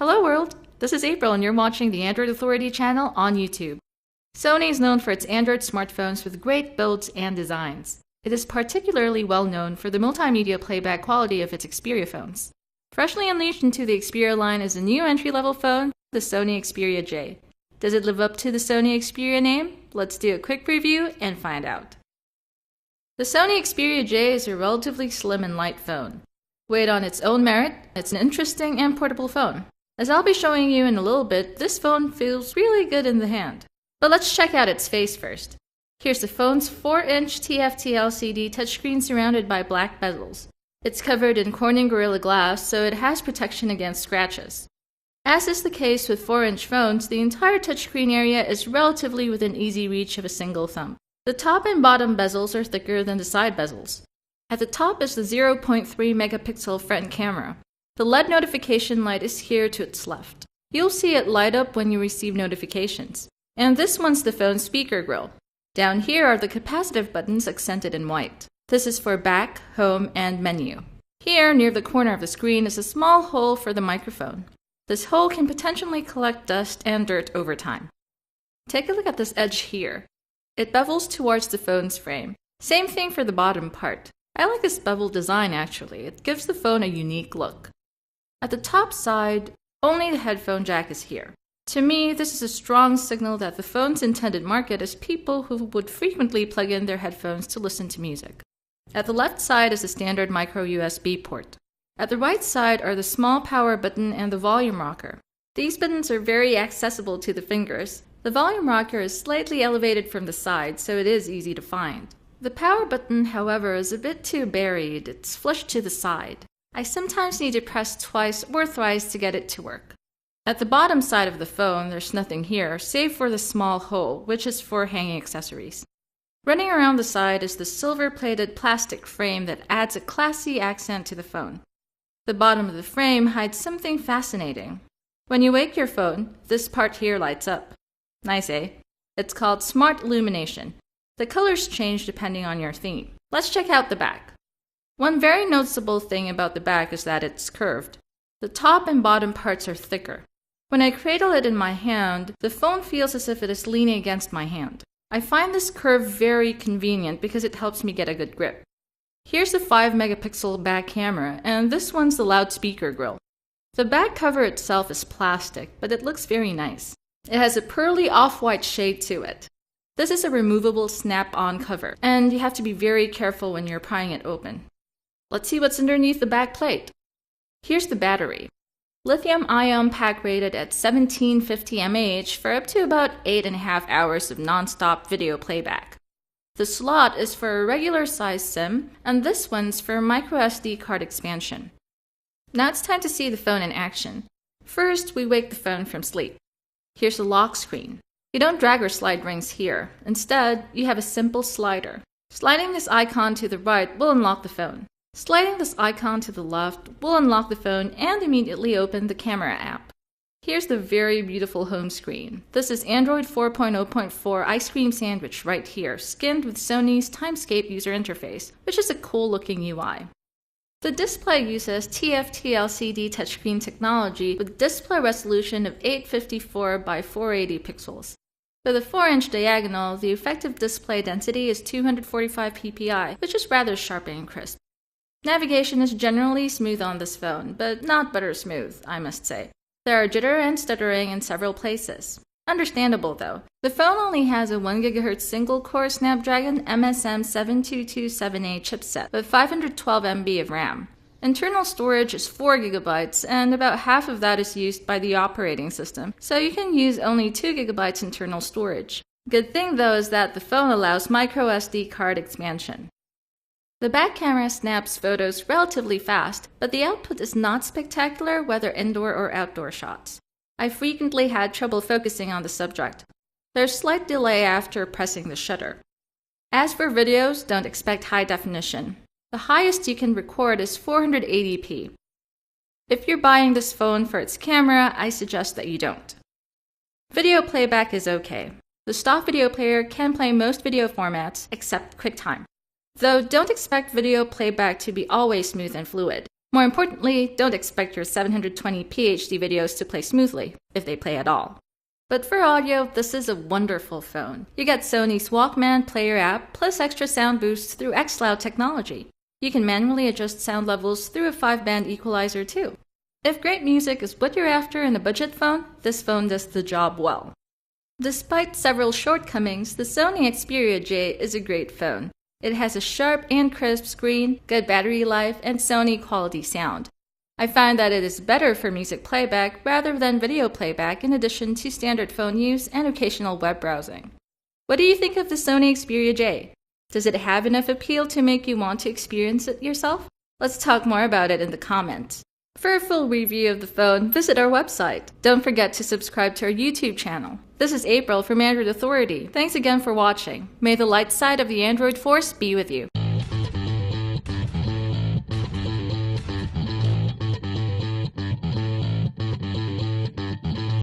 Hello world! This is April and you're watching the Android Authority channel on YouTube. Sony is known for its Android smartphones with great builds and designs. It is particularly well known for the multimedia playback quality of its Xperia phones. Freshly unleashed into the Xperia line is a new entry-level phone, the Sony Xperia J. Does it live up to the Sony Xperia name? Let's do a quick review and find out. The Sony Xperia J is a relatively slim and light phone. Weighed on its own merit, it's an interesting and portable phone. As I'll be showing you in a little bit, this phone feels really good in the hand. But let's check out its face first. Here's the phone's 4-inch TFT LCD touchscreen surrounded by black bezels. It's covered in Corning Gorilla Glass, so it has protection against scratches. As is the case with 4-inch phones, the entire touchscreen area is relatively within easy reach of a single thumb. The top and bottom bezels are thicker than the side bezels. At the top is the 0.3 megapixel front camera. The LED notification light is here to its left. You'll see it light up when you receive notifications. And this one's the phone's speaker grill. Down here are the capacitive buttons accented in white. This is for back, home, and menu. Here, near the corner of the screen, is a small hole for the microphone. This hole can potentially collect dust and dirt over time. Take a look at this edge here. It bevels towards the phone's frame. Same thing for the bottom part. I like this bevel design actually. It gives the phone a unique look. At the top side, only the headphone jack is here. To me, this is a strong signal that the phone's intended market is people who would frequently plug in their headphones to listen to music. At the left side is the standard micro USB port. At the right side are the small power button and the volume rocker. These buttons are very accessible to the fingers. The volume rocker is slightly elevated from the side, so it is easy to find. The power button, however, is a bit too buried. It's flushed to the side. I sometimes need to press twice or thrice to get it to work. At the bottom side of the phone, there's nothing here, save for the small hole, which is for hanging accessories. Running around the side is the silver-plated plastic frame that adds a classy accent to the phone. The bottom of the frame hides something fascinating. When you wake your phone, this part here lights up. Nice, eh? It's called Smart Illumination. The colors change depending on your theme. Let's check out the back. One very noticeable thing about the back is that it's curved. The top and bottom parts are thicker. When I cradle it in my hand, the phone feels as if it is leaning against my hand. I find this curve very convenient because it helps me get a good grip. Here's the 5 megapixel back camera, and this one's the loudspeaker grill. The back cover itself is plastic, but it looks very nice. It has a pearly off-white shade to it. This is a removable snap-on cover, and you have to be very careful when you're prying it open. Let's see what's underneath the back plate. Here's the battery. Lithium-ion pack rated at 1750 mAh for up to about 8.5 hours of non-stop video playback. The slot is for a regular size SIM, and this one's for microSD card expansion. Now it's time to see the phone in action. First, we wake the phone from sleep. Here's the lock screen. You don't drag or slide rings here. Instead, you have a simple slider. Sliding this icon to the right will unlock the phone. Sliding this icon to the left will unlock the phone and immediately open the camera app. Here's the very beautiful home screen. This is Android 4.0.4 Ice Cream Sandwich right here, skinned with Sony's Timescape user interface, which is a cool looking UI. The display uses TFT LCD touchscreen technology with display resolution of 854 by 480 pixels. With a 4-inch diagonal, the effective display density is 245 ppi, which is rather sharp and crisp. Navigation is generally smooth on this phone, but not butter smooth, I must say. There are jitter and stuttering in several places. Understandable though. The phone only has a 1 GHz single-core Snapdragon MSM 7227A chipset with 512 MB of RAM. Internal storage is 4 GB, and about half of that is used by the operating system, so you can use only 2 GB internal storage. Good thing though is that the phone allows microSD card expansion. The back camera snaps photos relatively fast, but the output is not spectacular whether indoor or outdoor shots. I frequently had trouble focusing on the subject. There's slight delay after pressing the shutter. As for videos, don't expect high definition. The highest you can record is 480p. If you're buying this phone for its camera, I suggest that you don't. Video playback is okay. The stock video player can play most video formats except QuickTime. Though don't expect video playback to be always smooth and fluid. More importantly, don't expect your 720p HD videos to play smoothly, if they play at all. But for audio, this is a wonderful phone. You get Sony's Walkman Player app plus extra sound boost through xCloud technology. You can manually adjust sound levels through a 5-band equalizer too. If great music is what you're after in a budget phone, this phone does the job well. Despite several shortcomings, the Sony Xperia J is a great phone. It has a sharp and crisp screen, good battery life, and Sony quality sound. I find that it is better for music playback rather than video playback in addition to standard phone use and occasional web browsing. What do you think of the Sony Xperia J? Does it have enough appeal to make you want to experience it yourself? Let's talk more about it in the comments. For a full review of the phone, visit our website. Don't forget to subscribe to our YouTube channel. This is April from Android Authority. Thanks again for watching. May the light side of the Android Force be with you.